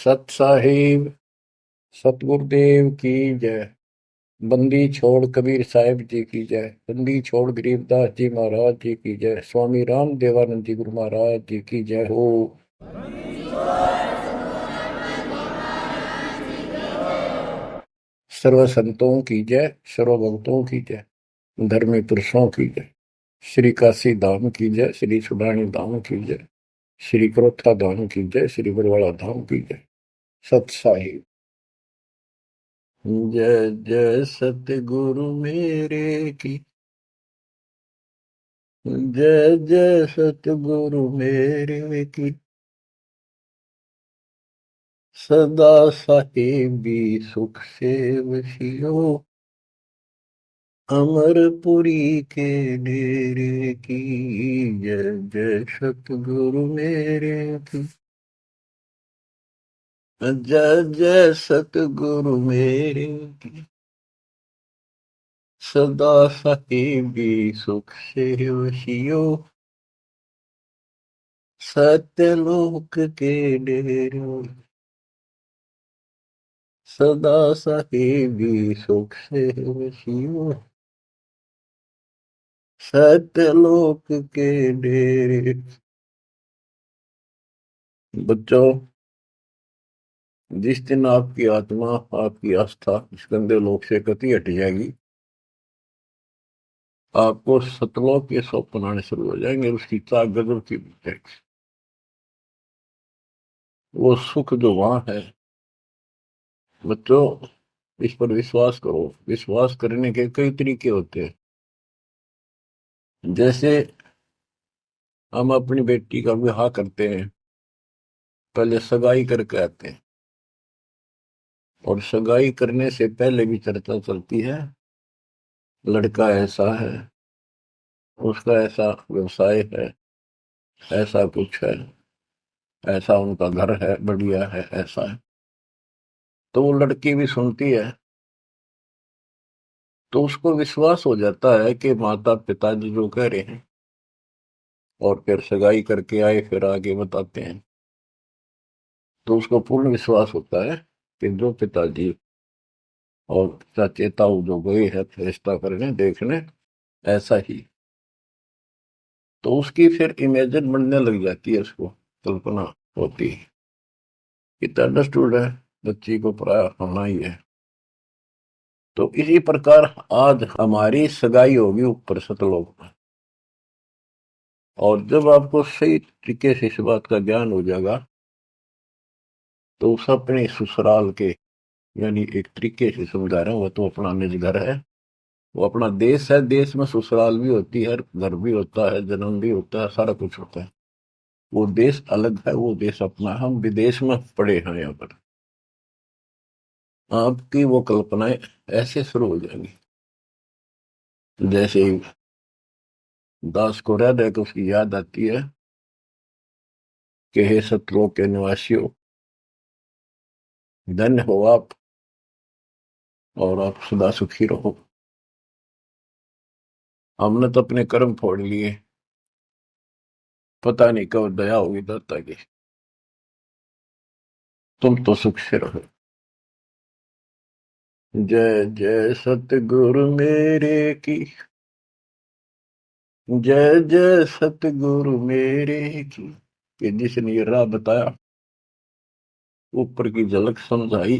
सत साहिब सतगुरुदेव की जय। बंदी छोड़ कबीर साहिब जी की जय। बंदी छोड़ गरीबदास जी महाराज जी की जय। स्वामी राम देवानंद जी गुरु महाराज जी की जय हो। सर्व संतों की जय, सर्व भक्तों की जय, धर्मी पुरुषों की जय। श्री काशी धाम की जय, श्री सुडानी धाम की जय, श्री क्रोथा धाम की जय, श्री बरवाड़ा धाम की जय। सत साहिब। जय जय सतगुरु मेरे की जय जय सतगुरु मेरे की। सदा साहिबी सुख से वसियो, अमरपुरी के डेरे की। जय जय सतगुरु मेरे की। जय जय सतगुरु मेरे की। सदा साहिबी सुख से वसियो, सत्यलोक के डेरे। सदा साहिबी सुख से वसियो, सत्यलोक के डेरे। बच्चों, जिस दिन आपकी आत्मा, आपकी आस्था इस गंदे लोक से कति हट जाएगी, आपको सतलोक के स्वप्न आने शुरू हो जाएंगे। उसकी चाक गजब की मिल जाएगी। वो सुख जो वहां है, बच्चों, इस पर विश्वास करो। विश्वास करने के कई तरीके होते हैं। जैसे हम अपनी बेटी का विवाह करते हैं, पहले सगाई करके आते हैं, और सगाई करने से पहले भी चर्चा चलती है। लड़का ऐसा है, उसका ऐसा व्यवसाय है, ऐसा कुछ है, ऐसा उनका घर है, बढ़िया है, ऐसा है। तो वो लड़की भी सुनती है, तो उसको विश्वास हो जाता है कि माता पिताजी जो कह रहे हैं, और फिर सगाई करके आए, फिर आगे बताते हैं, तो उसको पूर्ण विश्वास होता है कि जो पिताजी और चाचे ताऊ जो गए हैं फरिश्ता करने देखने, ऐसा ही। तो उसकी फिर इमेजिन बनने लग जाती है, उसको कल्पना होती है। इतना अंडरस्टूड है, बच्ची को पराया होना ही है। तो इसी प्रकार आज हमारी सगाई होगी ऊपर सतलोक में। और जब आपको सही तरीके से इस बात का ज्ञान हो जाएगा, तो उस अपने ससुराल के, यानी एक तरीके से समझा रहा हूं, वो तो अपना निज घर है, वो अपना देश है। देश में ससुराल भी होती है, घर भी होता है, जन्म भी होता है, सारा कुछ होता है। वो देश अलग है, वो देश अपना है। हम विदेश में पड़े हैं यहाँ पर। आपकी वो कल्पनाएं ऐसे शुरू हो जाएंगी, जैसे ही दास को हृदय को उसकी याद आती है कि हे सतलोक के निवासियों, धन्य हो आप, और आप सदा सुखी रहो। हमने तो अपने कर्म फोड़ लिए, पता नहीं कब दया होगी दाता की। तुम तो सुख से रहो। जय जय सतगुरु मेरे की। जय जय सतगुरु मेरे की। कि जिसने ये राह बताया, ऊपर की झलक समझाई,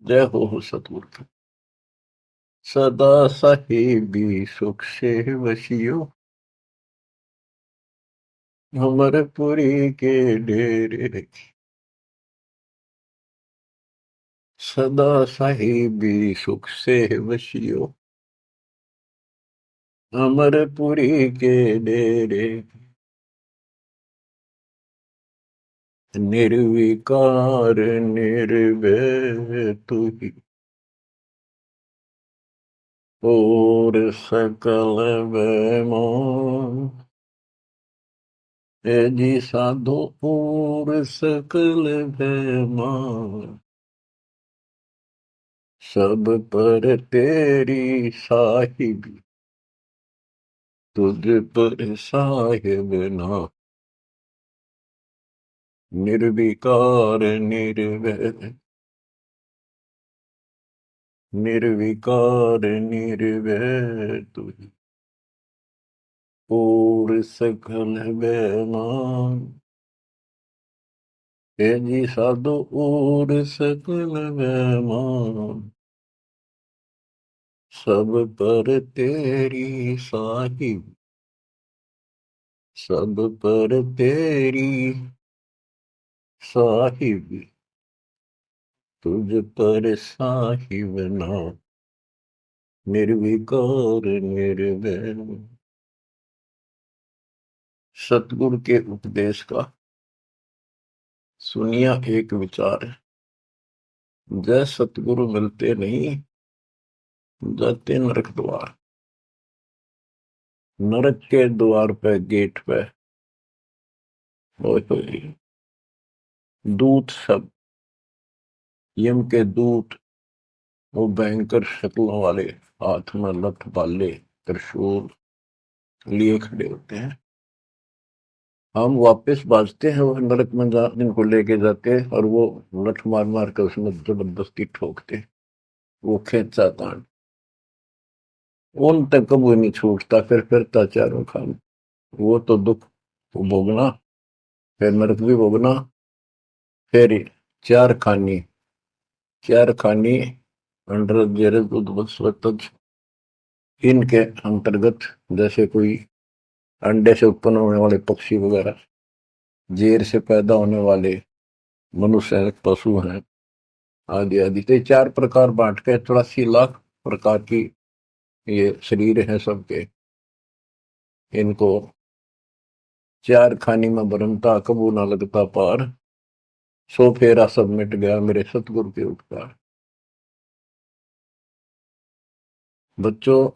जय हो सतगुरु की। सदा साहिबी सुख से वसियो, अमरपुरी के डेरे। सदा साहिबी सुख से वसियो, अमरपुरी के डेरे। निर्विकार निर्भय तू ही, और सकल बेमान। ए जी साधो और सकल बेमान, सब पर तेरी साहिबी, तुझ पर साहिब ना। निर्विकार निर्वैर, निर्विकार निर्वैर तुझ, और सकल बेमान। हे जी साधु और सकल बेमान, सब पर तेरी साहिब, सब पर तेरी साहिब, तुझ पर साहिब ना, निर्विकार निर्वैर। सतगुरु के उपदेश का सुनिया एक विचार है, जय सतगुरु मिलते नहीं, जाते नरक द्वार। नरक के द्वार पे, गेट पे, ओए होए, दूत सब, यम के दूत, वो भयंकर शक्लों वाले, हाथ में लठ भाले त्रिशूल लिए खड़े होते हैं। हम वापस बाजते हैं, वो नरक में जिनको लेके जाते हैं, और वो लठ मार मार कर उसमें जबरदस्ती ठोकते, वो खेचा तांड, उन तक कभी नहीं छूटता, फिर फिरता चारों खान। वो तो दुख भोगना, फिर नरक भी भोगना, फिर चार खानी, चार खानी अंडर जेरद उद्वत्सवतज, इनके अंतर्गत जैसे कोई अंडे से उत्पन्न होने वाले पक्षी वगैरह, जेर से पैदा होने वाले मनुष्य हैं, पशु हैं, आदि आदि। तो ये चार प्रकार बांट के 84 लाख प्रकार की ये शरीर हैं सबके। इनको चार खानी में बरनता, कबू ना लगता पार, सो फेरा सब मिट गया मेरे सतगुरु के उपकार। बच्चों,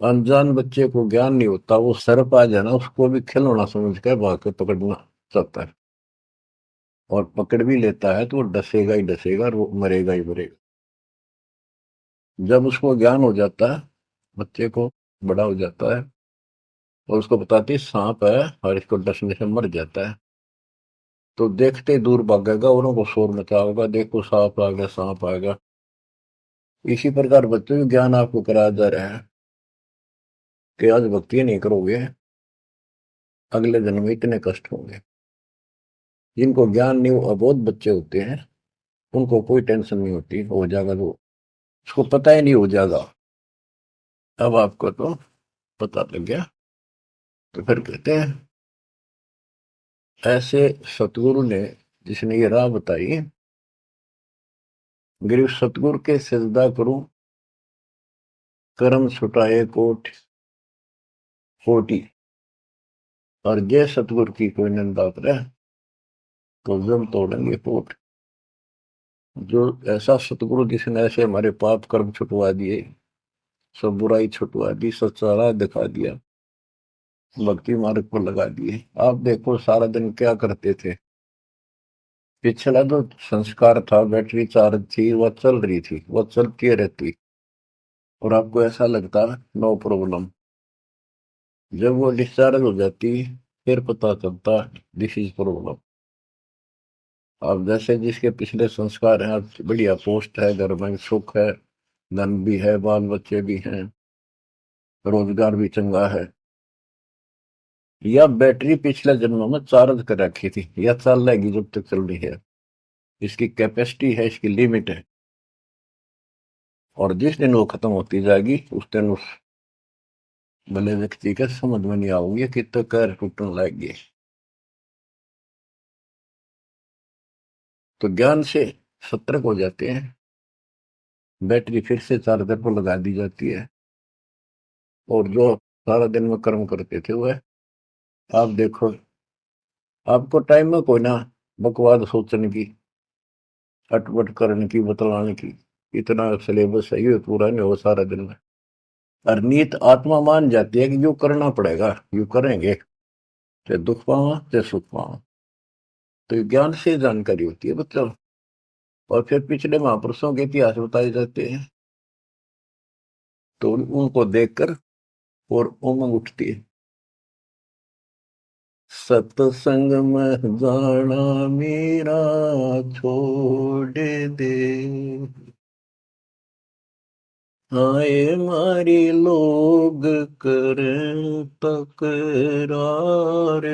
अनजान बच्चे को ज्ञान नहीं होता, वो सर्प आ जाए ना, उसको भी खिलौना समझ के भाग के पकड़ना चाहता है, और पकड़ भी लेता है तो वो डसेगा ही डसेगा, और वो मरेगा ही मरेगा। जब उसको ज्ञान हो जाता है, बच्चे को बड़ा हो जाता है, और उसको बताती है सांप है, और इसको डसने से मर जाता है, तो देखते ही दूर भागेगा, औरों को शोर मचाएगा, देखो सांप आ गया, सांप आ गया। इसी प्रकार बच्चों को ज्ञान आपको कराया जा रहा है कि आज भक्ति नहीं करोगे, अगले जन्म में इतने कष्ट होंगे। जिनको ज्ञान नहीं, वो अबोध बच्चे होते हैं, उनको कोई टेंशन नहीं होती, हो जाएगा, तो उसको पता ही नहीं हो जाएगा। अब आपको तो पता लग गया। तो फिर कहते हैं, ऐसे सतगुरु ने, जिसने ये राह बताई, गिरु सतगुरु के सिजदा करूं, कर्म छुटाए कोट कोटि, और जय सतगुरु की कोई निंदा करे, तो जम तोड़ेंगे कोट। जो ऐसा सतगुरु जिसने ऐसे हमारे पाप कर्म छुटवा दिए, सब बुराई छुटवा दी, सच्चा राह दिखा दिया, भक्ति मार्ग पर लगा दिए। आप देखो सारा दिन क्या करते थे, पिछला जो संस्कार था, बैटरी चार्ज थी, वह चल रही थी, वह चलती रहती, और आपको ऐसा लगता नो प्रॉब्लम। जब वो डिस्चार्ज हो जाती, फिर पता चलता दिस इज प्रॉब्लम। अब जैसे जिसके पिछले संस्कार हैं, अब बढ़िया पोस्ट है, घर में सुख है, धन भी है, बाल बच्चे भी हैं, रोजगार भी चंगा है, या बैटरी पिछले जन्मों में चार्ज कर रखी थी, या चल रहेगी जब तक चल रही है, इसकी कैपेसिटी है, इसकी लिमिट है, और जिस दिन वो खत्म होती जाएगी, उस दिन उस भले व्यक्ति के समझ में नहीं आओगे कि तो कर टूटने लगेगी। तो ज्ञान से सतर्क हो जाते हैं, बैटरी फिर से चार्जर पर लगा दी जाती है, और जो सारा दिन में कर्म करते थे वह, आप देखो, आपको टाइम में कोई ना बकवाद सोचने की, अटपट करने की, बतलाने की, इतना सिलेबस है, ये पूरा नहीं हो सारा दिन में। और नीत आत्मा मान जाती है कि यो करना पड़ेगा, यो करेंगे, चाहे दुख पावा चाहे सुख पावा। तो ये ज्ञान से जानकारी होती है मतलब। और फिर पिछले महापुरुषों के इतिहास बताए जाते हैं, तो उनको देखकर और उमंग उठती है। सत्संग में जाना मेरा छोड़ दे, आए मारी लोग करें तकरार,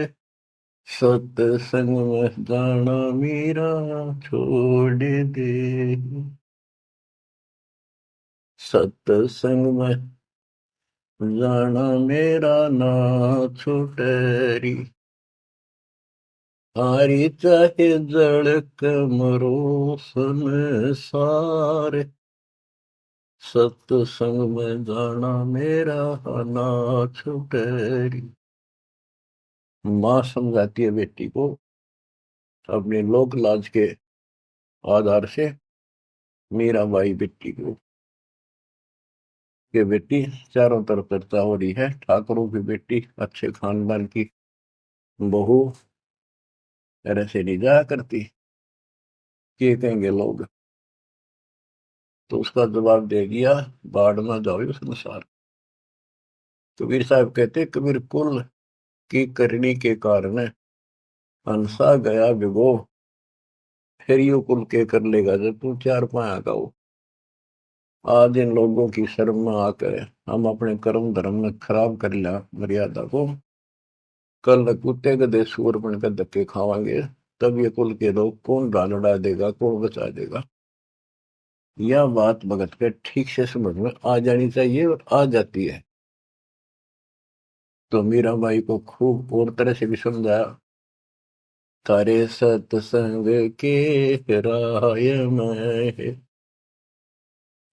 सत्संग में जाना मेरा छोड़ दे, सत्संग में जाना मेरा ना छुटरी, हारी चाहे जड़क मरो संसार, सत्संग में जाना मेरा ना छुटरी। माँ समझाती है बेटी को अपने लोक लाज के आधार से, मीराबाई बेटी को, कि बेटी चारों तरफ चर्चा हो रही है, ठाकुरों की बेटी, अच्छे खानदान की बहू तरह से नहीं जाया करती, ये कहेंगे लोग। तो उसका जवाब दे दिया, बाढ़ में जाओ उस संसार। कबीर साहब कहते, कबीर कुल की करनी के कारण हंसा गया भिगो, फिर यू कुल के कर लेगा जब तू चार पाया का हो। आज इन लोगों की शर्म में आकर हम अपने कर्म धर्म में खराब कर लिया मर्यादा को, कल कुत्ते गधे सूर बनकर धक्के खावांगे, तब ये कुल के लोग कौन डालड़ा देगा, कौन बचा देगा। यह बात भगत के ठीक से समझ में आ जानी चाहिए, और आ जाती है। तो मीराबाई को खूब और तरह से भी समझाया, तारे सत्संग के राय में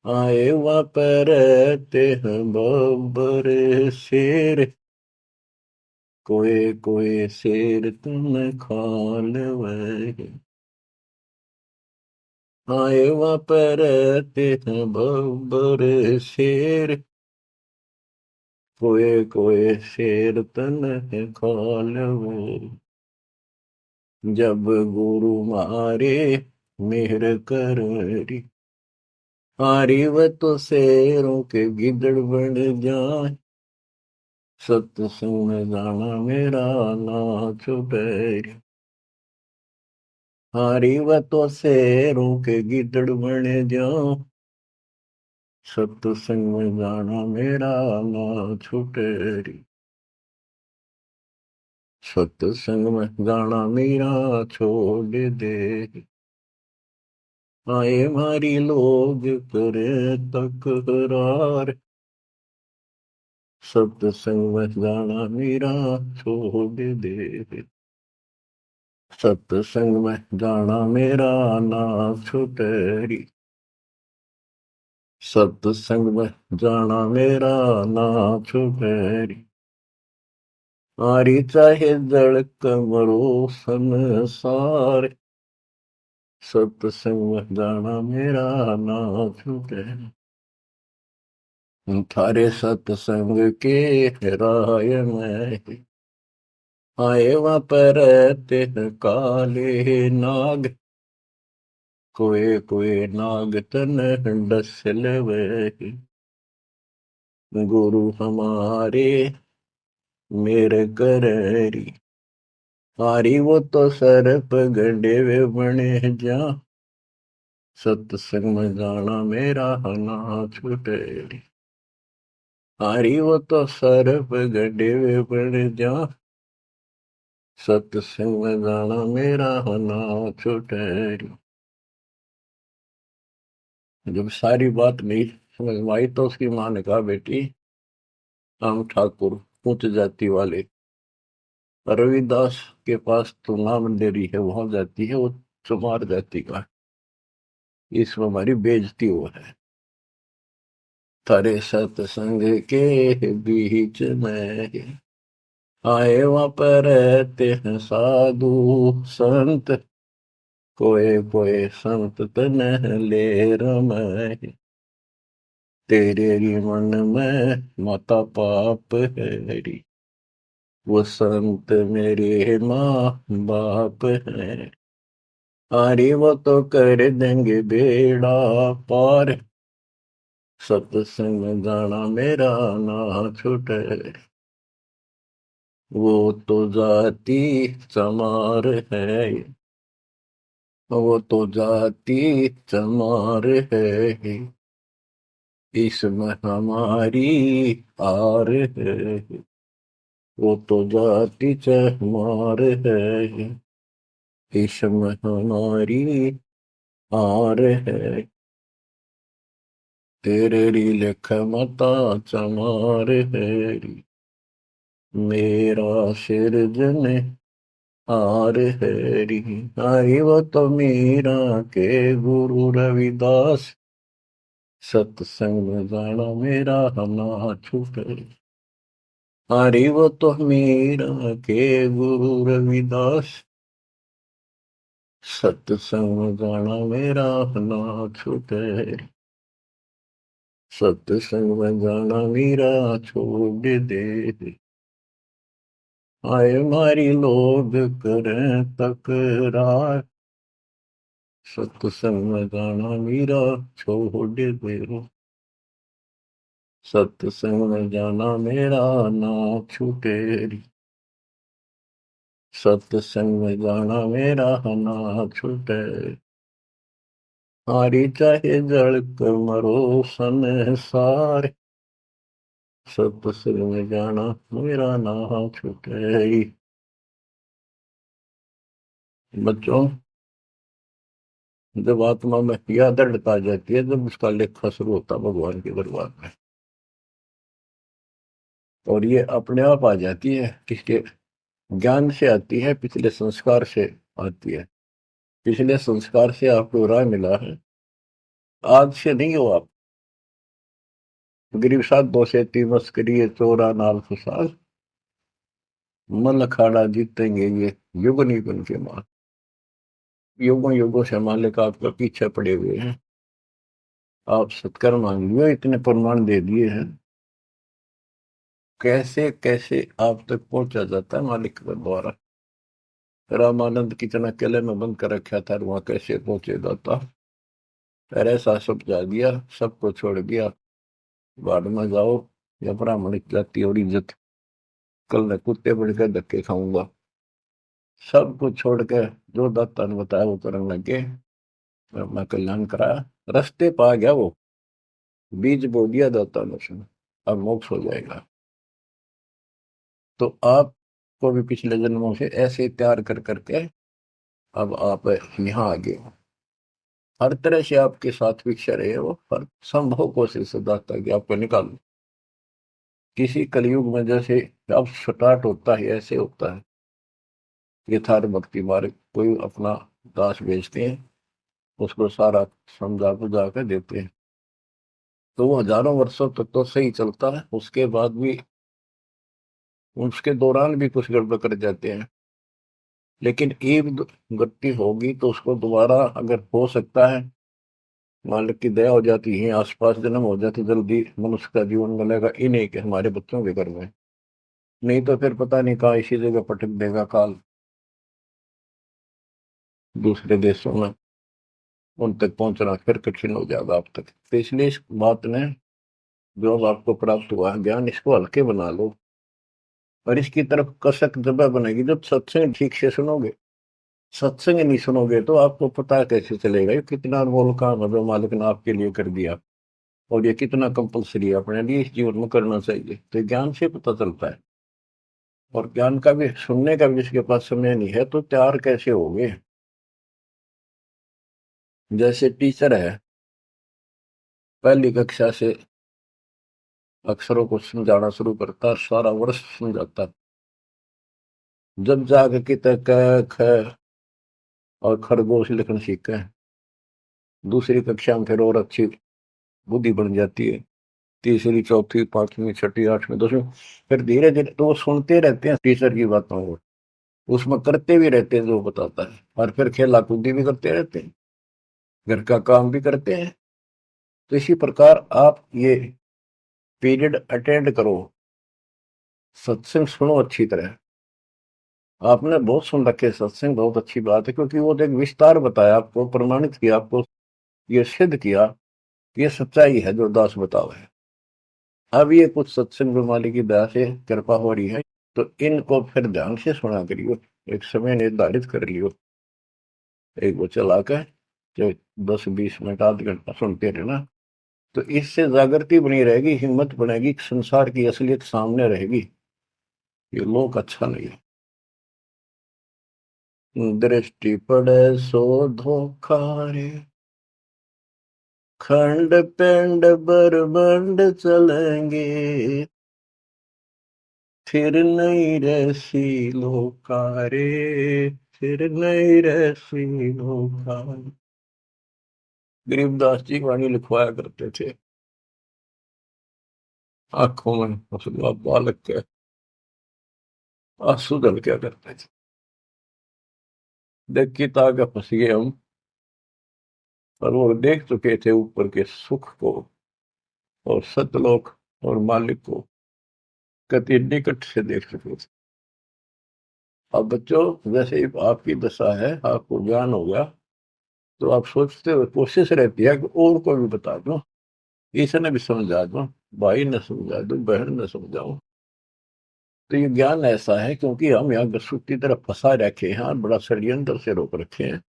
आए वापर ते बब्बर शेर, कोई कोई शेर तुम खाल वह, आए वापर ते बब्बर शेर, कोई कोई शेर तन खाल वह, जब गुरु मारे मेहर करी, हारी व तो शेरों के गिदड़ बन जाए, सत्संग में जाना मेरा ना छुटरी, हारी व तो शेरों के गिदड़ बन जाओ, सत्संग में जाना मेरा ना छुटरी, सत्संग में जाना मेरा छोड़ दे, आए मारी लोग करे तकरार, सत्संग में जाना मेरा छोड़ दे, सत्संग में जाना मेरा ना छुटरी, सत्संग में जाना मेरा ना छुटरी, आरी चाहे जड़क मरो संसार, सत्संग में जाना मेरा ना छुटरी, थारे सत्संग के राय में आए वहाँ पर तिन काले नाग, कोई कोई नाग तन डसल वे, गुरु हमारे मेरे करी, हारी वो तो सर्प गंडे वे बने जा, सत्संग में जाना मेरा ना छुटरी, हारी वो तो सर्प गंडे वे बने जा, सत्संग में जाना मेरा ना छुटरी। जब सारी बात नहीं समझ में आई तो उसकी माँ ने कहा, बेटी हम ठाकुर उच्च जाति वाले, रविदास के पास तो नाम ले रही है, वहां जाती है, वो चमार जाति का है, इसमें हमारी बेइज्जती हो है। थारे सत्संग के बीच में आए वहां पर रहते हैं साधु संत, कोई कोई संत तन ले रमय, तेरे मन में माता पाप है, वो संत मेरे माँ बाप है, अरे वो तो कर देंगे बेड़ा पार, सत्संग में जाना मेरा ना छूटे। वो तो जाती चमार है, वो तो जाती चमार है, इसमें हमारी आर है, वो तो जाति चमार है, इसमें हमारी आर है, तेरे लिख मता चमार है, मेरा सिरजन हार है, हरि वो तो मीरा के गुरु रविदास, सत्संग में जाना मेरा ना छूटे, हरि वो तो मीरा के गुरु रविदास, सत्संग में जाना मेरा ना छूटे, सत्संग में जाना मेरा छोड़ दे, आए मारी लोग करें तकरार, सत्संग में जाना मेरा छोड़ दे, सत्संग में जाना मेरा ना छूटे, सत्संग में जाना मेरा ना छूटे, हारी चाहे जड़ मरो संसार, सत्संग में जाना मेरा ना छूटे। बच्चों, जब आत्मा में यह दृढ़ता आ जाती है, जब उसका लेखा शुरू होता है भगवान के दरबार में, और ये अपने आप आ जाती है, किसके ज्ञान से आती है, पिछले संस्कार से आती है, पिछले संस्कार से आपको राह मिला है, आज से नहीं हो आप, गरीब साथ दो से तीन मस्करी चोरा नाल फसाद, मन अखाड़ा जीतेंगे ये युग निगम के माल, युगों युगों से मालिक आपका पीछे पड़े हुए हैं, आप सत्कर्म मांगिए, इतने प्रमाण दे दिए हैं, कैसे कैसे आप तक पहुंचा जाता है मालिक के द्वारा। रामानंद की तरह किले में बंद कर रखा था, वहां कैसे पहुंचे जाता, फिर ऐसा सब जा दिया, सबको छोड़ दिया, बाद में जाओ, या ब्राह्मण जाति और इज्जत, कल मैं कुत्ते बढ़ के धक्के खाऊंगा, सब कुछ छोड़ के जो दाता ने बताया वो करने लगे, अपना कल्याण कराया, रास्ते पा गया वो, बीज बो दिया दाता ने उसने, अब मोक्ष हो जाएगा। तो आपको भी पिछले जन्मों से ऐसे तैयार कर करके अब आप यहाँ आ गए, हर तरह से आपके साथ विकसा रहे वो, हर संभव कोशिश से दाता कि आपको निकालो, किसी कलयुग में जैसे अब स्टार्ट होता है ऐसे होता है, यथार्थ भक्ति मार्ग, कोई अपना दास बेचते हैं, उसको सारा समझा बुझा कर देते हैं, तो वो हजारों वर्षों तक तो सही चलता है, उसके बाद भी, उसके दौरान भी कुछ गड़बड़ कर जाते हैं, लेकिन एक गलती होगी तो उसको दोबारा अगर हो सकता है, मालिक की दया हो जाती है, आसपास जन्म हो जाती, जल्दी मनुष्य का जीवन मिलेगा, इन्हीं के हमारे बच्चों के घर में, नहीं तो फिर पता नहीं कहाँ इसी जगह पटक देगा काल, दूसरे देशों में उन तक पहुंचना फिर कठिन हो जाएगा आप तक। तो इसलिए इस बात ने, जो अब आपको प्राप्त हुआ है ज्ञान, इसको हल्के बना लो, और इसकी तरफ कसक जब बनेगी जब सत्संग ठीक से सुनोगे, सत्संग नहीं सुनोगे तो आपको पता कैसे चलेगा ये कितना अनमोल काम है जो मालिक ने आपके लिए कर दिया, और ये कितना कंपलसरी है अपने लिए इस जीवन में करना चाहिए, तो ज्ञान से पता चलता है। और ज्ञान का भी सुनने का भी जिसके पास समय नहीं है तो तैयार कैसे होगे, जैसे टीचर है, पहली कक्षा से अक्षरों को समझाना शुरू करता, सारा वर्ष समझाता, जब जाके कित क ख और खरगोश लिखना सीखा है, दूसरी कक्षा में फिर और अच्छी बुद्धि बन जाती है, तीसरी चौथी पांचवी छठी आठवीं दसवीं, फिर धीरे धीरे तो वो सुनते रहते हैं टीचर की बातों को, उसमें करते भी रहते हैं जो बताता है, और फिर खेला कूदी भी करते रहते हैं, घर का काम भी करते हैं। तो इसी प्रकार आप ये पीरियड अटेंड करो, सत्संग सुनो अच्छी तरह, आपने बहुत सुन रखे सत्संग, बहुत अच्छी बात है, क्योंकि वो एक विस्तार बताया आपको, प्रमाणित किया आपको, ये सिद्ध किया, ये सच्चाई है जो दास बताओ है। अब ये कुछ सत्संग प्रणाली की दया से कृपा हो रही है, तो इनको फिर ध्यान से सुना करियो, एक समय निर्धारित कर लियो, एक वो चला कर जो 10-20 मिनट आध घंटा सुनते रहना, तो इससे जागृति बनी रहेगी, हिम्मत बनेगी, संसार की असलियत सामने रहेगी, ये लोक अच्छा नहीं है। दृष्टि पड़े सो धोखा रे, खंड पिंड बरबंड चलेंगे, फिर नहीं रहसी लोका रे, फिर नहीं रहसी लोका। गरीबदास जी वाणी लिखवाया करते थे, आंखों में हंसुआ बालक के आंसू दल क्या करते थे। देख की ताके फंस गए हम, पर वो देख चुके थे ऊपर के सुख को और सतलोक और मालिक को कति निकट से देख चुके थे। अब बच्चों, जैसे ही आपकी दशा है, आपको ज्ञान हो गया, तो आप सोचते हो, कोशिश रहती है कि और को भी बता दूं, इसने भी समझा दूं, भाई ने समझा दूं, बहन ने समझाऊं। तो ये ज्ञान ऐसा है क्योंकि हम यहाँ गसूट की तरफ फंसा रखे हैं, बड़ा षड्यंत्र से रोक रखे हैं।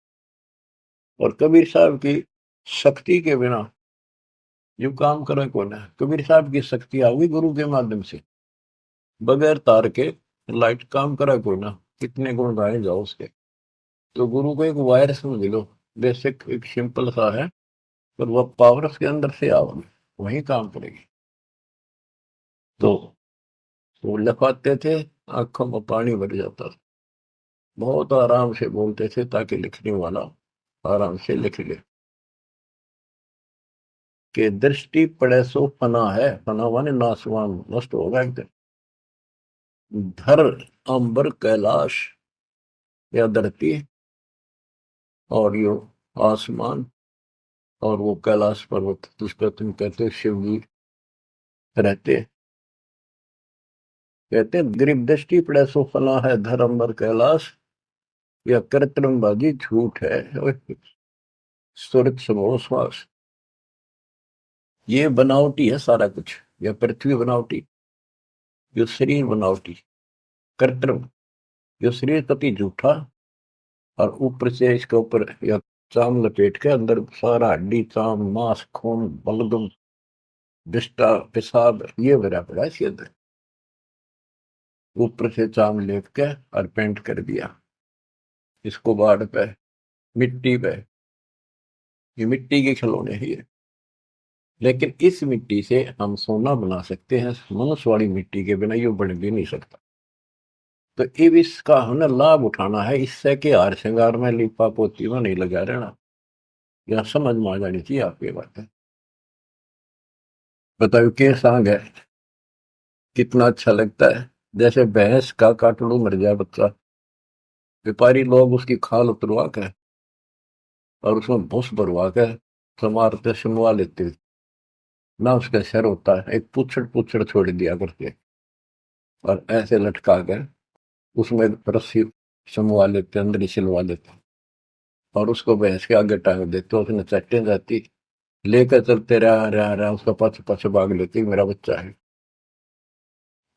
और कबीर साहब की शक्ति के बिना जो काम करे कौन है। कबीर साहब की शक्ति आओगी गुरु के माध्यम से, बगैर तार के लाइट काम करा कोई ना, कितने गुण गाए जाओ उसके। तो गुरु को एक वायर समझ लो, बेसिक एक सिंपल सा है, पर वह पावर उसके अंदर से आओगी, वही काम करेगी। तो वो लिखवाते थे, आंखों में पानी भर जाता था, बहुत आराम से बोलते थे ताकि लिखने वाला आराम से लिख ले। कि दृष्टि पड़े सो फना है, फना माने नासवान, नष्ट होगा एक दिन। धर अंबर कैलाश, या धरती और यो आसमान, और वो कैलाश पर्वत जिसका तुम कहते हो शिव जी रहते, कहते हैं गरीब दृष्टि पड़े सो फना है, धर अंबर कैलाश, या कृत्रिम बाजी झूठ है, सुरत समो श्वास। ये बनावटी है सारा कुछ, या पृथ्वी बनावटी, यो शरीर बनावटी, कृत्रिम, यो शरीर कति झूठा, और ऊपर से इसके ऊपर या चाम लपेट के अंदर सारा हड्डी चाम मांस खून बलगम विष्टा पेशाब ये भरा पड़ा है इसके अंदर। ऊपर से चाम लेप के और पेंट कर दिया इसको बाढ़ पे, मिट्टी पे, ये मिट्टी के खिलौने ही है। लेकिन इस मिट्टी से हम सोना बना सकते हैं, मनुष्य वाली मिट्टी के बिना ये बन भी नहीं सकता। तो अब इसका हमें लाभ उठाना है, इससे कि हार श्रृंगार में लिपा पोती में नहीं लगा रहना। यह समझ में आ जानी चाहिए आपकी बात है। बताओ के सांग है, कितना अच्छा लगता है। जैसे भैंस का काटलू मर जाए बच्चा, व्यापारी लोग उसकी खाल उतरवा के और उसमें भूस भरवा के समारते सुनवा लेते, ना उसका सर होता है, एक पुछड़ पुछड़ छोड़ दिया करते, और ऐसे लटका कर उसमें रस्सी समवा लेते, अंदर ही सिलवा लेते, और उसको भैंस के आगे टांग देते, उसने चट्टे जाती, लेकर चलते रहा उसका पाछे पाछे भाग लेती, मेरा बच्चा है।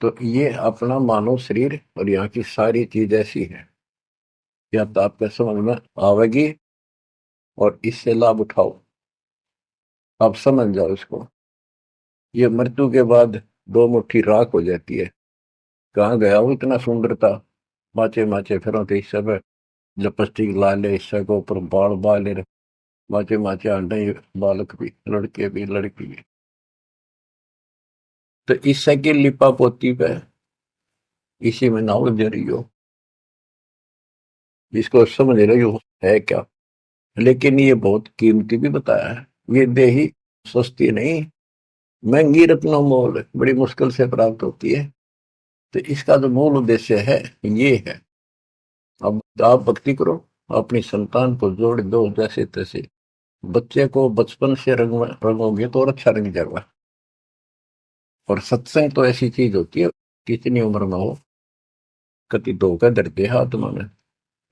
तो ये अपना मानव शरीर और यहाँ की सारी चीज ऐसी है, या तो आपके समझ में आवेगी और इससे लाभ उठाओ, आप समझ जाओ इसको। ये मृत्यु के बाद दो मुट्ठी राख हो जाती है, कहाँ गया वो इतना सुंदर था, माचे माचे फिर तो इस सब लिपस्टिक ला ले, इससे को ऊपर बाल बाल माचे माचे आंटे, बालक भी, लड़के भी, लड़की भी। तो इससे की लिपा पोती पे इसी में ना उलझ रही हो, इसको समझ रही हो है क्या। लेकिन ये बहुत कीमती भी बताया है, ये देही सस्ती नहीं, महंगी रत्नों मोल बड़ी मुश्किल से प्राप्त होती है। तो इसका जो मूल उद्देश्य है ये है। अब आप भक्ति करो, अपनी संतान को जोड़ दो जैसे तैसे, बच्चे को बचपन से रंगोगे तो और अच्छा रंग जाएगा। और सत्संग तो ऐसी चीज होती है, कितनी उम्र में हो, कति धोखा धरते है आत्मा में,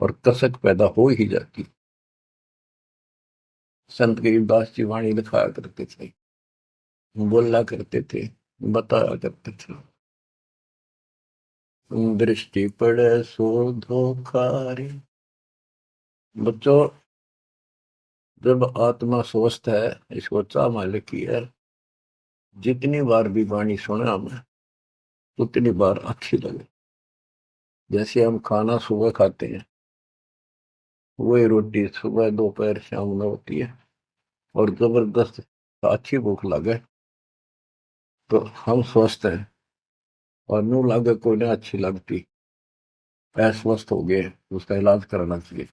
और कसक पैदा हो ही जाती। संत गरीबदास जी वाणी लिखाया करते थे, बोला करते थे, बताया करते थे। दृष्टि पड़े सो धोखा रे। बच्चों, जब आत्मा स्वस्थ है, इसको चाह मालिक की है, जितनी बार भी वाणी सुने हमें उतनी बार अच्छी लगे। जैसे हम खाना सुबह खाते हैं, वही रोटी सुबह दोपहर शाम में होती है, और जबरदस्त अच्छी भूख लगे तो हम स्वस्थ हैं, और नू लगे कोई ना अच्छी लगती, अस्वस्थ हो गए, उसका इलाज कराना चाहिए।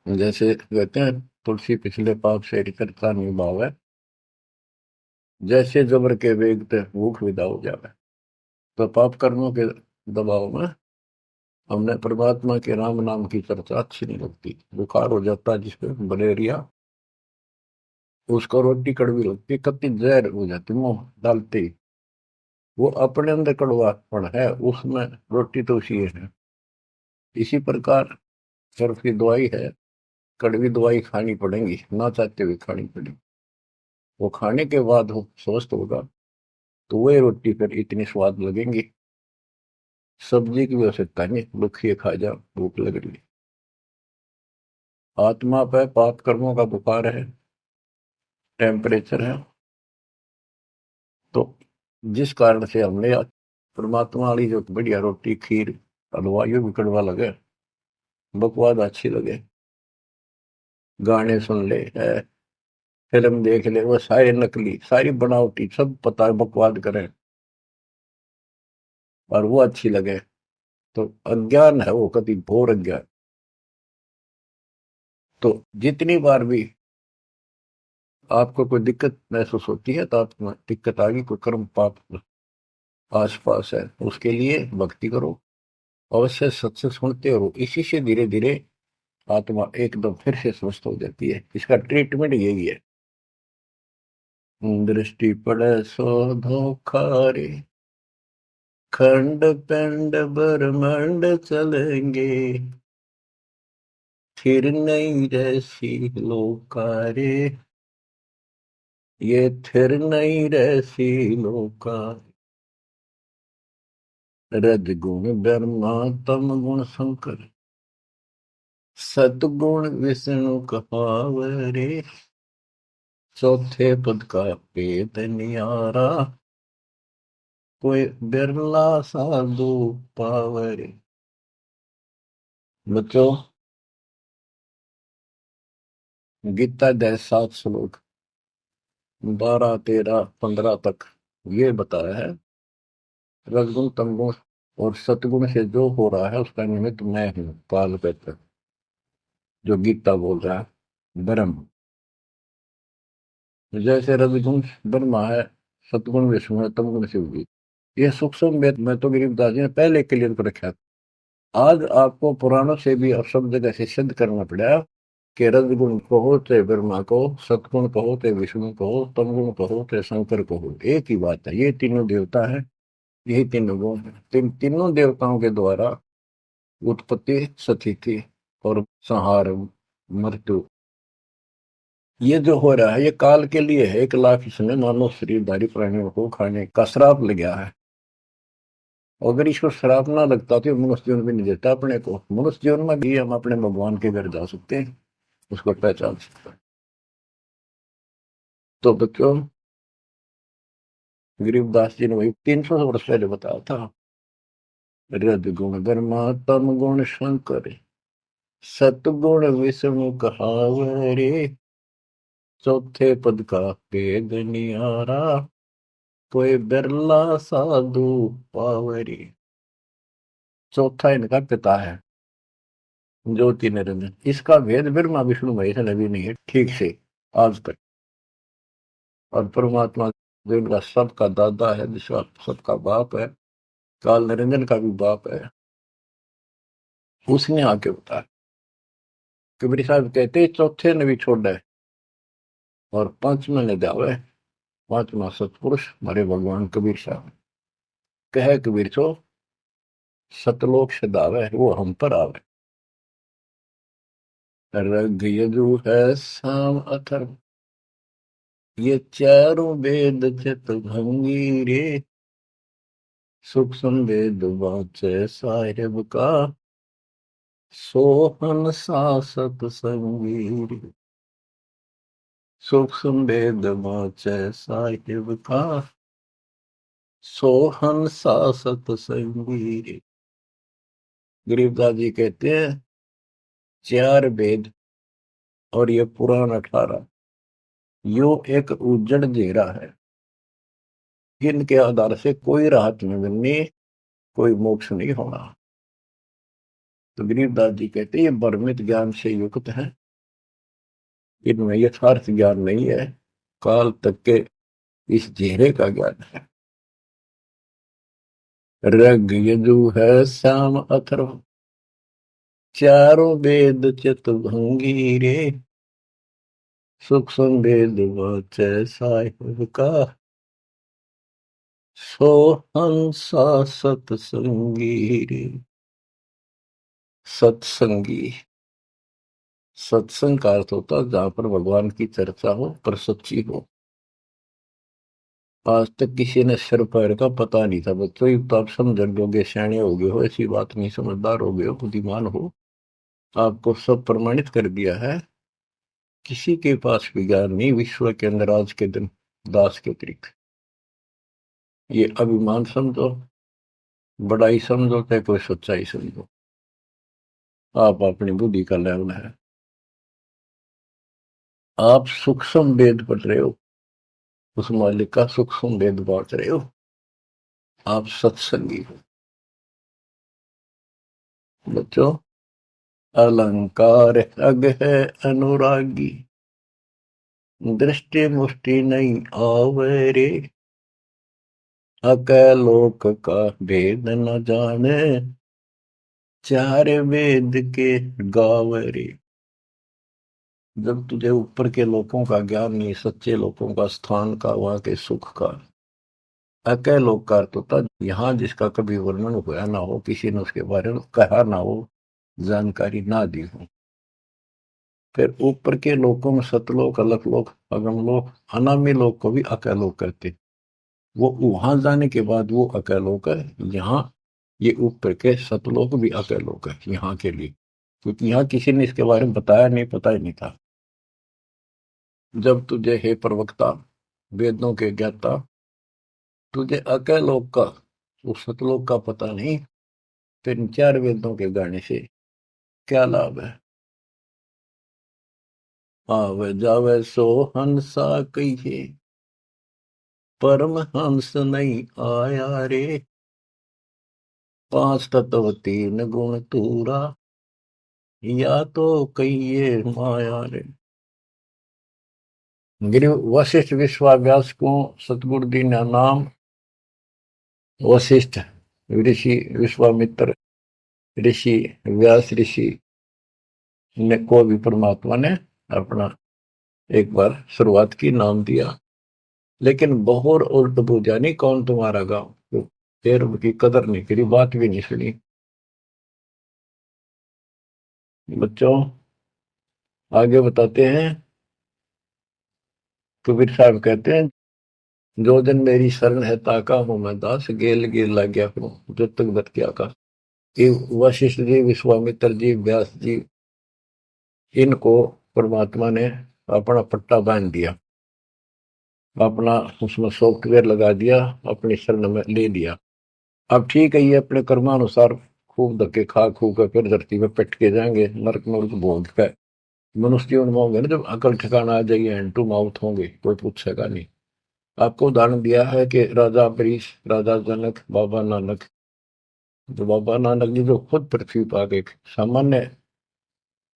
जैसे कहते हैं, तुलसी पिछले पाप से करता निभाव है, जैसे जबर के वेग ते भूख विदा हो जावे। तो पाप कर्मों के दबाव में हमने परमात्मा के राम नाम की चर्चा अच्छी नहीं लगती। बुखार हो जाता है जिसपे मलेरिया, उसको रोटी कड़वी लगती, कति जहर हो जाती मुंह डालते ही। वो अपने अंदर कड़वापन है, उसमें रोटी तो उसी है। इसी प्रकार सर्फ की दवाई है, कड़वी दवाई खानी पड़ेगी, ना चाहते हुए खानी पड़ेगी। वो खाने के बाद वो स्वस्थ होगा, तो वही रोटी फिर इतनी स्वाद लगेंगी। सब्जी की भी आवश्यकता नहीं, दुखिए खा जा, भूख लग रही। आत्मा पे पाप कर्मों का बुखार है, टेम्परेचर है, तो जिस कारण से हमने परमात्मा वाली जो बढ़िया रोटी खीर हलवा यूं भी कड़वा लगे, बकवाद अच्छी लगे, गाने सुन ले है, फिल्म देख ले, वो सारे नकली, सारी बनावटी, सब पता है बकवाद करें, और वो अच्छी लगे, तो अज्ञान है, वो कति घोर अज्ञान। तो जितनी बार भी आपको कोई दिक्कत महसूस होती है, तो आप दिक्कत आ गई, कोई कर्म पाप आसपास है, उसके लिए भक्ति करो, अवश्य सत्संग सुनते रहो। इसी से धीरे धीरे आत्मा एकदम फिर से स्वस्थ हो जाती है। इसका ट्रीटमेंट यही है। दृष्टि पड़े सो धोखा रे, खंड पिंड ब्रह्मांड चलेंगे, फिर नहीं रहसी लोकारे, ये थिर नहीं रहसी लोका। रजगुण ब्रह्मा तम गुण शंकर, सतगुण विष्णु कहावरे, चौथे पद का भेद नियारा, कोई बिरला साधु पावरे। बच्चों, गीता अध्याय 7 श्लोक 12 13 15 तक ये बताया है, रजगुण तमगुण और सतगुण से जो हो रहा है उसका निमित्त मैं हूं, काल कहते, जो गीता बोल रहा है ब्रह्म। जैसे रजगुण ब्रह्मा है, सतगुण विष्णु है, तमगुण शिव जी। ये सूक्ष्म वेद में तो गरीबदास जी ने पहले क्लियर कर रखा था। आज आपको पुराणों से भी और सब जगह से सिद्ध करना पड़ा कि रजगुण कहो चाहे ब्रह्मा कहो, सतगुण कहो चाहे विष्णु कहो, तमगुण कहो चाहे शंकर कहो, एक ही बात है, ये तीनों देवता है, यही तीनों गुण है। तीनों देवताओं के द्वारा उत्पत्ति, स्थिति और संहार, मृत्यु, ये जो हो रहा है ये काल के लिए है। 1 लाख इसने मानव शरीरधारी प्राणियों को खाने का श्राप लग गया है। अगर इसको श्राप ना लगता तो मनुष्य जीवन भी नहीं देता अपने को। मनुष्य जीवन में भी हम अपने भगवान के घर जा सकते हैं, उसको पहचान सकते हैं। तो बच्चों, गरीबदास जी ने वही 300 वर्ष पहले बताया था, रजगुण ब्रह्मा तम गुण शंकर, सतगुण विष्णु कहावरे, चौथे पद का भेद निहारा, कोई बिरला साधु पावरी। चौथा इनका पिता है, ज्योति निरंजन। इसका भेद ब्रह्मा विष्णु महेश ने भी नहीं है ठीक से आज तक। और परमात्मा जो इनका सबका दादा है, जिसका सबका बाप है, काल निरंजन का भी बाप है, उसने आके बताया। कबीर साहब कहते चौथे ने भी छोड़ा है और पांचवें ने जावे, पांचवा सतपुरुष हमारे भगवान कबीर साहब। कहे कबीर सो सतलोक से दावे, वो हम पर आवे। रग यजु है साम अथर्व, ये चारों वेद चित भंगी रे, सुख संवेद वाचे साहिब का, सोहन सा सतसंगी। सुख संवेद वाचे साहिब का, सोहन सा सतसंगी। गरीबदास जी कहते हैं चार वेद और ये पुराण 18 यो एक उज्जड़ घेरा है, इनके आधार से कोई राहत नहीं मिलनी, कोई मोक्ष नहीं होना। तो गरीबदास जी कहते हैं ये भ्रमित ज्ञान से युक्त है, इनमें यथार्थ ज्ञान नहीं है, काल तक के इस घेरे का ज्ञान है। ऋग यजु है साम अथर्व, चारों वेद चितभंगी रे। सुख संवेद वाचे साहिब का, सोहंसा सतसंगी रे। सत्संगी, सत्संग का अर्थ होता है जहां पर भगवान की चर्चा हो पर सच्ची हो। आज तक किसी ने सिर पैर का पता नहीं था बच्चों, तो आप समझ लोगे, सियाने हो गए हो, ऐसी बात नहीं, समझदार हो गए हो, बुद्धिमान हो, आपको सब प्रमाणित कर दिया है। किसी के पास भी ज्ञान नहीं विश्व के अंदर आज के दिन दास के अतिरिक्त। ये अभिमान समझो, बड़ाई समझो, चाहे कोई सच्चाई समझो, आप अपनी बुद्धि का लेवल है। आप सूक्ष्म वेद पढ़ रहे हो, उस मालिक का सूक्ष्म वेद बांट रहे हो, आप सत्संगी हो। बच्चों, अलंकार अग है अनुरागी, दृष्टि मुष्टि नहीं आवे रे। अकय लोक का भेद न जाने, चार वेद के गावे रे। जब तुझे ऊपर के लोगों का ज्ञान नहीं, सच्चे लोगों का, स्थान का, वहां के सुख का। अकय लोक का अर्थ होता यहाँ जिसका कभी वर्णन हुआ ना हो, किसी ने उसके बारे में कहा ना हो, जानकारी ना दी हो। फिर ऊपर के लोकों में सतलोक, अलख लोक, अगम लोक, अनामी लोक को भी अकय लोक कहते। वो वहां जाने के बाद वो अकय लोक है। यहाँ ये ऊपर के सतलोक भी अकय लोक है यहाँ के लिए, क्योंकि यहाँ किसी ने इसके बारे में बताया नहीं, पता ही नहीं था। जब तुझे हे प्रवक्ता, वेदों के ज्ञाता, तुझे अकय लोक का, उस सतलोक का पता नहीं, फिर चार वेदों के गाने से क्या लाभ है। आवे जावे सो हंसा कहिए, परम हंस नहीं आया रे। पांच तत्व तीन गुण तूरा, या तो कहिए माया रे। गिरि वशिष्ठ विश्वाव्यास को सतगुरु जी ने नाम वशिष्ठ ऋषि, विश्वामित्र ऋषि, व्यास ऋषि ने को भी परमात्मा ने अपना एक बार शुरुआत की, नाम दिया। लेकिन बहुत उल्ट बुझा नहीं, कौन तुम्हारा गांव, फिर की कदर नहीं करी, बात भी नहीं सुनी। बच्चों, आगे बताते हैं। कबीर साहब कहते हैं जो दिन मेरी शरण है ताका हूं मैं दास, गेल गेल लग गया करूं जो तक दत क्या का। ये वशिष्ठ जी, विश्वामित्र जी, व्यास जी, इनको परमात्मा ने अपना पट्टा बांध दिया, अपना उसमें सॉफ्टवेयर लगा दिया, अपनी शरण में ले लिया। अब ठीक है, ये अपने कर्मानुसार खूब धक्के खा खू कर फिर धरती में पिट के जाएंगे, नरक नरक भोग कर मनुष्य जीवन में होंगे ना, जब अकल ठिकाना आ जाएगी, हैंड टू माउथ होंगे, कोई पूछेगा नहीं। आपको उदाहरण दिया है कि राजा अम्बरीश, राजा जनक, बाबा नानक। जो बाबा नानक जी जो खुद पृथ्वी पर आ गए, सामान्य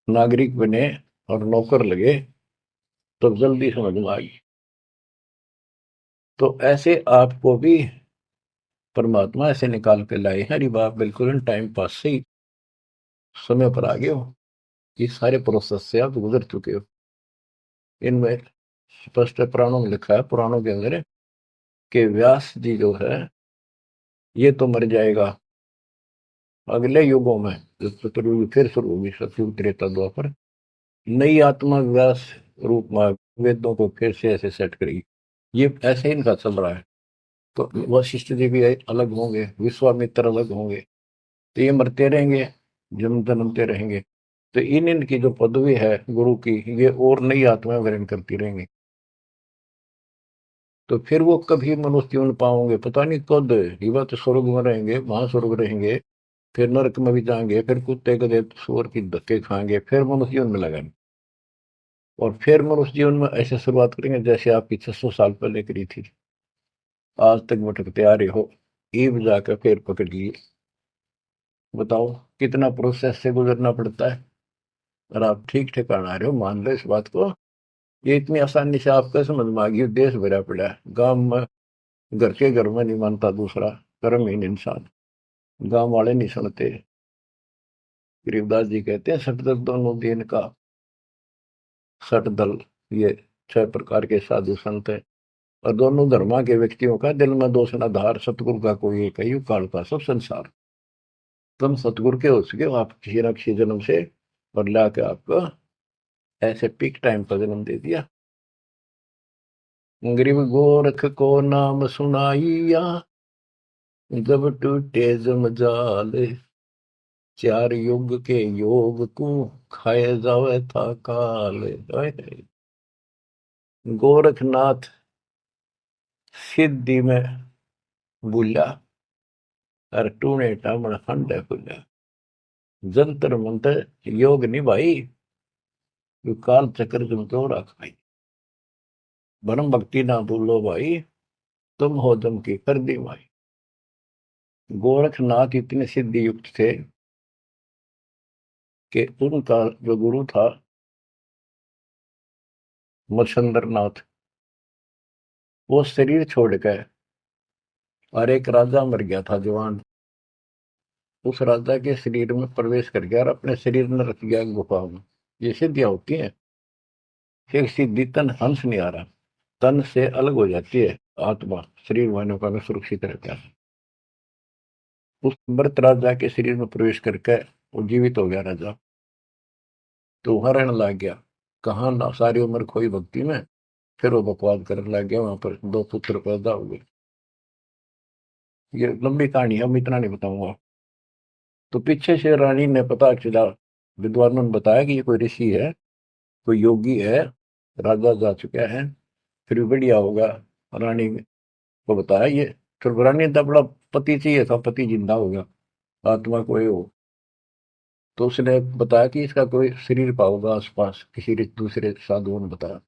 नागरिक बने और नौकर लगे, तो जल्दी समझ में आई। तो ऐसे आपको भी परमात्मा ऐसे निकाल के लाए हैं। अरे बाप, बिल्कुल टाइम पास से ही समय पर आ गए हो, ये सारे प्रोसेस से आप गुजर चुके हो। इनमें स्पष्ट पुराणों में लिखा है, पुराणों के अंदर, कि व्यास जी जो है ये तो मर जाएगा, अगले युगों में जब चतुर्युग फिर शुरू होगी, सतयुग, त्रेता, द्वापर, नई आत्मा व्यास रूप में वेदों को फिर से ऐसे सेट करेगी। ये ऐसे ही इनका चल रहा है। तो वशिष्ठ जी भी अलग होंगे, विश्वामित्र अलग होंगे, तो ये मरते रहेंगे, जन्म जन्मते रहेंगे। तो इन इनकी जो पदवी है गुरु की, ये और नई आत्माएं ग्रहण करती रहेंगी। तो फिर वो कभी मनुष्य जीवन पाओगे पता नहीं कद। ये बात स्वर्ग में रहेंगे, महास्वर्ग रहेंगे, फिर नरक में भी जाएंगे, फिर कुत्ते गधे सूअर की धक्के खाएंगे, फिर मनुष्य जीवन में लगाएंगे। और फिर मनुष्य जीवन में ऐसे शुरुआत करेंगे जैसे आपकी 600 साल पहले करी थी, आज तक भटकते आ रहे हो, ईब जाकर फिर पकड़ लिए। बताओ कितना प्रोसेस से गुजरना पड़ता है। और आप ठीक ठिकाना आ रहे हो, मान लो इस बात को। ये इतनी आसानी से आपका समझ में आ गई। देश भरा पड़ा है गांव में, घर के घर में नहीं मानता दूसरा, कर्महीन इंसान, गांव वाले नहीं सुनते। गरीबदास जी कहते हैं सठदल दोनों दिन का, सठदल ये 6 प्रकार के साधु संत है। और दोनों धर्मा के व्यक्तियों का दिल में दोष न धार, सतगुरु का कोई एक ही, काल का सब संसार। तुम सतगुरु के हो सके हो आप किसी न किसी जन्म से, और ला के आपको ऐसे पीक टाइम पर जन्म दे दिया। गरीब गोरख को नाम सुनाइया, जब टूटे जमजाल, 4 युग के योग को खाए जावे था काल। गोरखनाथ सिद्धि में बुला, और टूणे टामण हंडे खुला। जंतर मंतर योग नहीं भाई, यो काल चक्र तुम तो खाई। ब्रह्म भक्ति ना भूलो भाई, तुम हो दम की कर दी भाई। गोरखनाथ इतने सिद्धि युक्त थे कि उनका जो गुरु था मच्छंद्र नाथ, वो शरीर छोड़ कर, और एक राजा मर गया था जवान, उस राजा के शरीर में प्रवेश कर गया और अपने शरीर में रख गया गुफा में। ये सिद्धियां होती हैं। फिर सिद्धि तन हंस नहीं आ रहा, तन से अलग हो जाती है आत्मा, शरीर वालों का सुरक्षित रहता है। उस मृत राजा के शरीर में प्रवेश करके वो जीवित हो गया राजा। तो हरण लग गया, कहाँ ना सारी उम्र खोई भक्ति में, फिर वो बकवास करने लग गया। वहां पर 2 पुत्र पैदा हुए। ये लंबी कहानी है, मैं इतना नहीं बताऊंगा। तो पीछे से रानी ने पता चला, विद्वानों ने बताया कि ये कोई ऋषि है, कोई योगी है, राजा जा चुका है, फिर भी बढ़िया होगा। रानी को बताया ये, फिर रानी ने तो बड़ा पति चाहिए था, पति जिंदा हो गया, आत्मा कोई हो। तो उसने बताया कि इसका कोई शरीर पाओगा आसपास, किसी दूसरे साधुओं ने बताया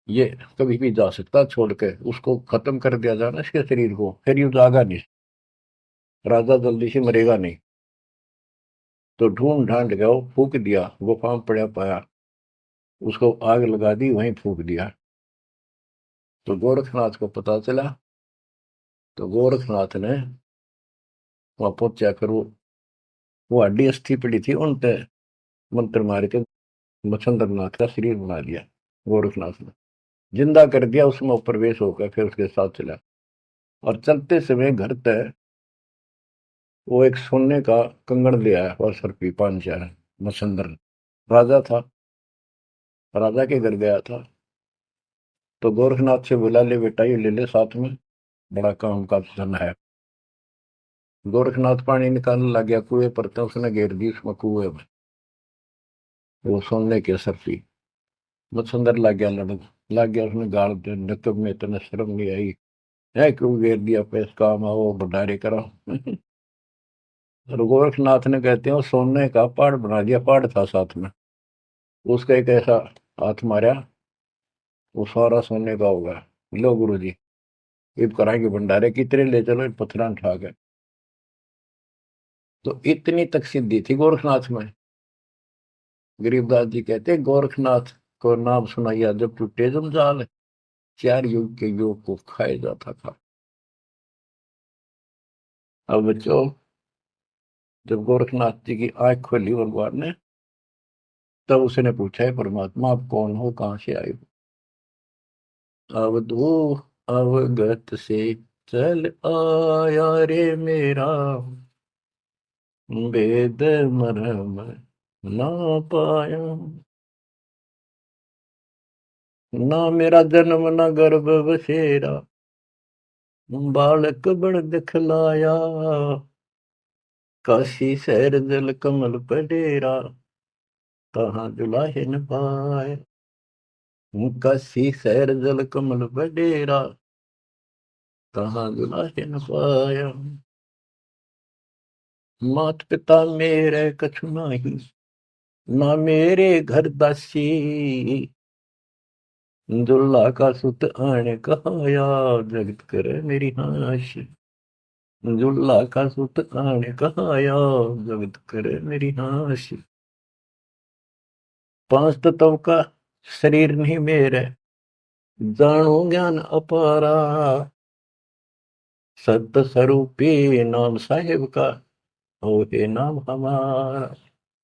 ये कभी भी जा सकता, छोड़ के उसको खत्म कर दिया जाए ना इसके शरीर को, फिर ये जागा नहीं, राजा जल्दी से मरेगा नहीं। तो ढूंढ ढांड गया, फूक दिया, गुफा में पड़ा पाया, उसको आग लगा दी, वहीं फूक दिया। तो गोरखनाथ को पता चला। तो गोरखनाथ ने वहां पहुंचा कर वो हड्डी अस्थि पड़ी थी उन पे मंत्र मार के मच्छंद्र नाथ का शरीर बना दिया। गोरखनाथ ने जिंदा कर दिया, उसमें प्रवेश होकर फिर उसके साथ चला। और चलते समय घर तक वो एक सोने का कंगन ले आया और सर पी 5 4। मच्छंद्र राजा था, राजा के घर गया था। तो गोरखनाथ से बोला ले बेटा ये ले ले साथ में, बड़ा काम का धन है। गोरखनाथ पानी निकालने लग गया कुएं पर, तो उसने घेर दी उसमें कुएं में, वो सोने के सर पी। मच्छंदर लग गया लड़न, लग गया उसने गाल दे, नकब में इतने शर्म नहीं आई है, क्यों घेर दिया, पैस काम आओ भंडारे करो। और गोरखनाथ ने कहते हैं वो सोने का पहाड़ बना दिया, पहाड़ था साथ में, उसका एक ऐसा हाथ मारा, वो सारा सोने का होगा। लो गुरु जी इब कराएंगे भंडारे, कितने ले चलो इन पत्थर उठा के। तो इतनी तक सिद्धि थी गोरखनाथ में। गरीबदास जी कहते हैं गोरखनाथ को नाम सुनाइया, जब टूटे जंजाल, 4 युग के योग को खाए जाता था। अब बच्चों, जब गोरखनाथ जी की आंख खोली भगवान ने, तब उसने पूछा है परमात्मा आप कौन हो, कहाँ से आए हो। अवधू अवगत से चल आया रे मेरा, वेद मरम ना पाया। ना मेरा जन्म न गर्भ बसेरा, बालक बड़ दिखलाया, काशी शहर जल कमल पडेरा, तहाँ दुलाहे न पाया। काशी शहर जल कमल पडेरा, तहाँ दुलाहे न पाया। मात पिता मेरे कछु नाही, ना मेरे घर दासी, दुल्ला का सुत आने कहाया, जगत करे मेरी हाशि। दुल्ला का सुत आने कहाया, जगत करे मेरी हाशि। पांच तत्व का शरीर नहीं मेरे, जानो ज्ञान अपारा, सत्य स्वरूपी नाम साहिब का, हो हे नाम हमारा।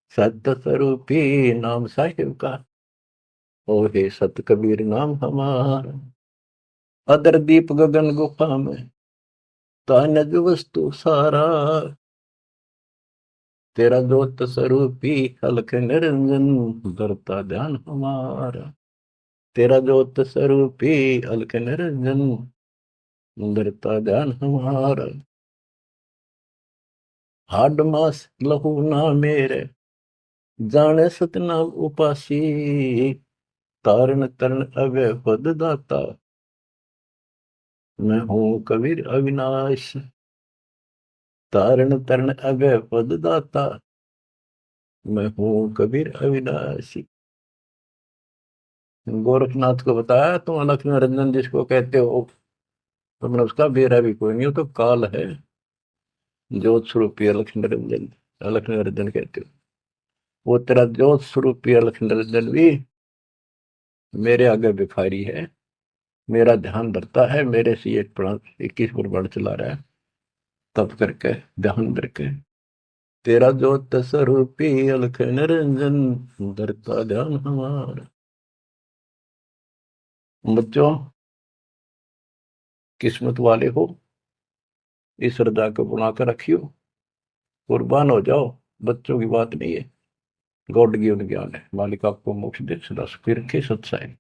सत्य स्वरूपी नाम साहिब का, हो हे सत कबीर नाम हमारा। अदर दीप गगन गुफा में, तानज वस्तु सारा, तेरा ज्योत स्वरूपी हलक निरंजन, धरता ध्यान हमारा। तेरा ज्योत स्वरूपी हलक निरंजन, धरता ध्यान हमारा। हाड मास लहू ना मेरे, जाने सतनाम उपासी, तारण तरण अवय पद दाता, मैं हूं कबीर अविनाशी। तारण तरण अवय पद दाता, मैं हूं कबीर अविनाशी। गोरखनाथ को बताया, तुम अलख निरंजन जिसको कहते हो, तुमने उसका बेरा भी कोई नहीं, हो तो काल है। ज्योत स्वरूपी अलख निरंजन, अलख निरंजन कहते हो। वो तेरा ज्योत स्वरूपी अलख निरंजन भी मेरे आगे भिखारी है, मेरा ध्यान धरता है, मेरे से 21 पुराण चला रहा है, तप करके ध्यान करके। तेरा ज्योत स्वरूपी अलख निरंजन, धरता ध्यान हमारा। बच्चों, किस्मत वाले हो, इस श्रद्धा को बनाकर रखियो, कुर्बान हो जाओ। बच्चों की बात नहीं है, गॉड गिवन ज्ञान है। मालिक आपको मोक्ष दे, सदा सुखी रखे, सत्साई।